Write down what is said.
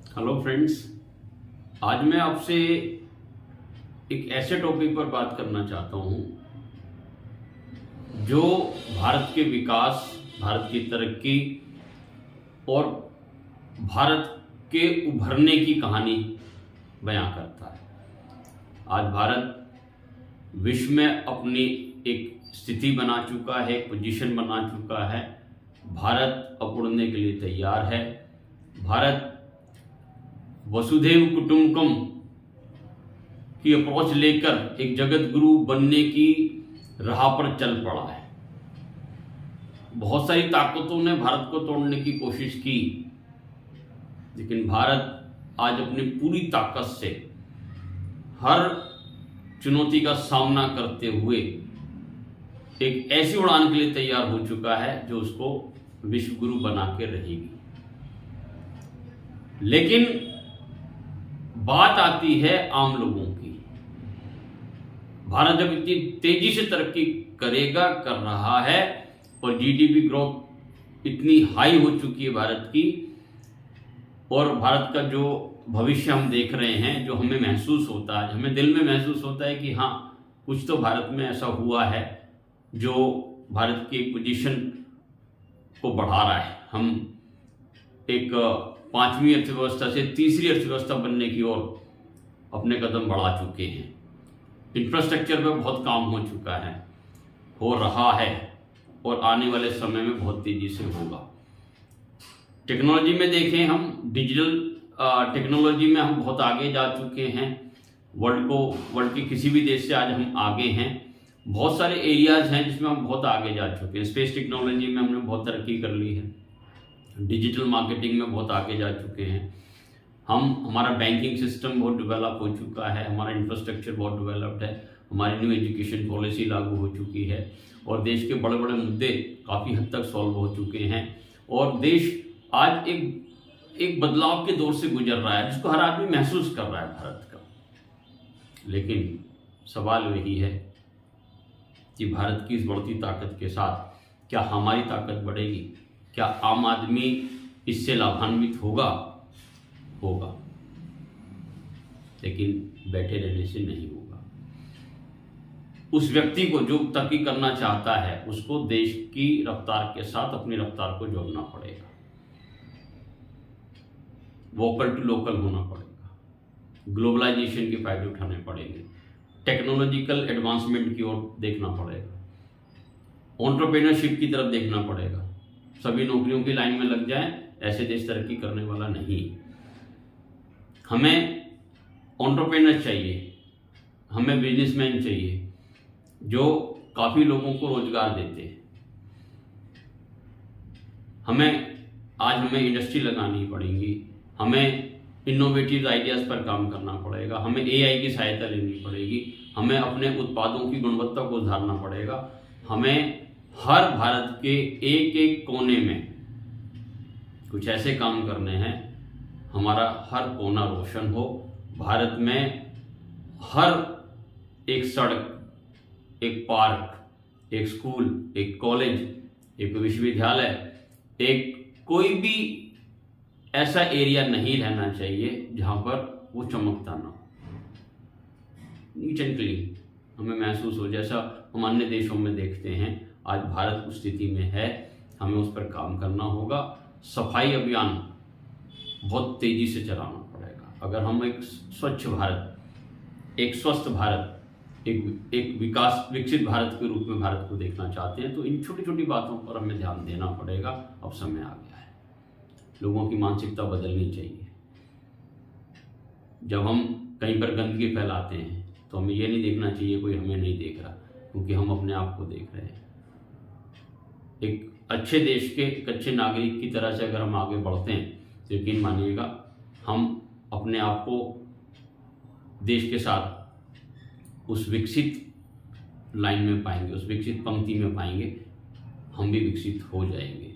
Hello friends, आज मैं आपसे एक ऐसे टॉपिक पर बात करना चाहता हूं जो भारत के विकास, भारत की तरक्की और भारत के उभरने की कहानी बयां करता है। आज भारत विश्व में अपनी एक स्थिति बना चुका है, एक पोजीशन बना चुका है। भारत अब उड़ने के लिए तैयार है। भारत वसुधैव कुटुंबकम की अप्रोच लेकर एक जगत गुरु बनने की राह पर चल पड़ा है। बहुत सारी ताकतों ने भारत को तोड़ने की कोशिश की, लेकिन भारत आज अपनी पूरी ताकत से हर चुनौती का सामना करते हुए एक ऐसी उड़ान के लिए तैयार हो चुका है जो उसको विश्व गुरु बना के रहेगी। लेकिन बात आती है आम लोगों की। भारत जब इतनी तेजी से तरक्की करेगा, कर रहा है, और जीडीपी ग्रोथ इतनी हाई हो चुकी है भारत की, और भारत का जो भविष्य हम देख रहे हैं, जो हमें महसूस होता है, हमें दिल में महसूस होता है कि हाँ, कुछ तो भारत में ऐसा हुआ है जो भारत की पोजीशन को बढ़ा रहा है। हम एक 5वीं अर्थव्यवस्था से तीसरी अर्थव्यवस्था बनने की ओर अपने कदम बढ़ा चुके हैं। इंफ्रास्ट्रक्चर पे बहुत काम हो चुका है, हो रहा है, और आने वाले समय में बहुत तेजी से होगा। टेक्नोलॉजी में देखें, हम डिजिटल टेक्नोलॉजी में हम बहुत आगे जा चुके हैं। वर्ल्ड के किसी भी देश से आज हम आगे हैं। बहुत सारे एरियाज हैं जिसमें हम बहुत आगे जा चुके हैं। स्पेस टेक्नोलॉजी में हमने बहुत तरक्की कर ली है। डिजिटल मार्केटिंग में बहुत आगे जा चुके हैं। हमारा बैंकिंग सिस्टम बहुत डेवलप हो चुका है। हमारा इंफ्रास्ट्रक्चर बहुत डेवलप्ड है। हमारी न्यू एजुकेशन पॉलिसी लागू हो चुकी है, और देश के बड़े बड़े मुद्दे काफ़ी हद तक सॉल्व हो चुके हैं। और देश आज एक बदलाव के दौर से गुजर रहा है, जिसको हर आदमी महसूस कर रहा है भारत का। लेकिन सवाल वही है कि भारत की इस बढ़ती ताकत के साथ क्या हमारी ताकत बढ़ेगी? क्या आम आदमी इससे लाभान्वित होगा? लेकिन बैठे रहने से नहीं होगा। उस व्यक्ति को जो तरक्की करना चाहता है, उसको देश की रफ्तार के साथ अपनी रफ्तार को जोड़ना पड़ेगा। वोकल टू लोकल होना पड़ेगा। ग्लोबलाइजेशन के फायदे उठाने पड़ेंगे। टेक्नोलॉजिकल एडवांसमेंट की ओर देखना पड़ेगा। एंटरप्रेन्योरशिप की तरफ देखना पड़ेगा। सभी नौकरियों की लाइन में लग जाएं, ऐसे देश तरक्की करने वाला नहीं। हमें एंटरप्रेन्योर चाहिए, हमें बिजनेसमैन चाहिए जो काफ़ी लोगों को रोजगार देते हैं। हमें इंडस्ट्री लगानी पड़ेगी। हमें इनोवेटिव आइडियाज़ पर काम करना पड़ेगा। हमें एआई की सहायता लेनी पड़ेगी। हमें अपने उत्पादों की गुणवत्ता को सुधारना पड़ेगा। हमें हर भारत के एक एक कोने में कुछ ऐसे काम करने हैं, हमारा हर कोना रोशन हो। भारत में हर एक सड़क, एक पार्क, एक स्कूल, एक कॉलेज, एक विश्वविद्यालय, एक कोई भी ऐसा एरिया नहीं रहना चाहिए जहां पर वो चमकता ना हो। नीट एंड क्लीन हमें महसूस हो, जैसा हम अन्य देशों में देखते हैं। आज भारत उस स्थिति में है, हमें उस पर काम करना होगा। सफाई अभियान बहुत तेजी से चलाना पड़ेगा। अगर हम एक स्वच्छ भारत, एक स्वस्थ भारत, एक विकसित भारत के रूप में भारत को देखना चाहते हैं, तो इन छोटी छोटी बातों पर हमें ध्यान देना पड़ेगा। अब समय आ गया है, लोगों की मानसिकता बदलनी चाहिए। जब हम कहीं पर गंदगी फैलाते हैं तो हमें ये नहीं देखना चाहिए कोई हमें नहीं देख रहा, क्योंकि हम अपने आप को देख रहे हैं। एक अच्छे देश के, एक अच्छे नागरिक की तरह से अगर हम आगे बढ़ते हैं तो यकीन मानिएगा हम अपने आप को देश के साथ उस विकसित लाइन में पाएंगे, उस विकसित पंक्ति में पाएंगे। हम भी विकसित हो जाएंगे।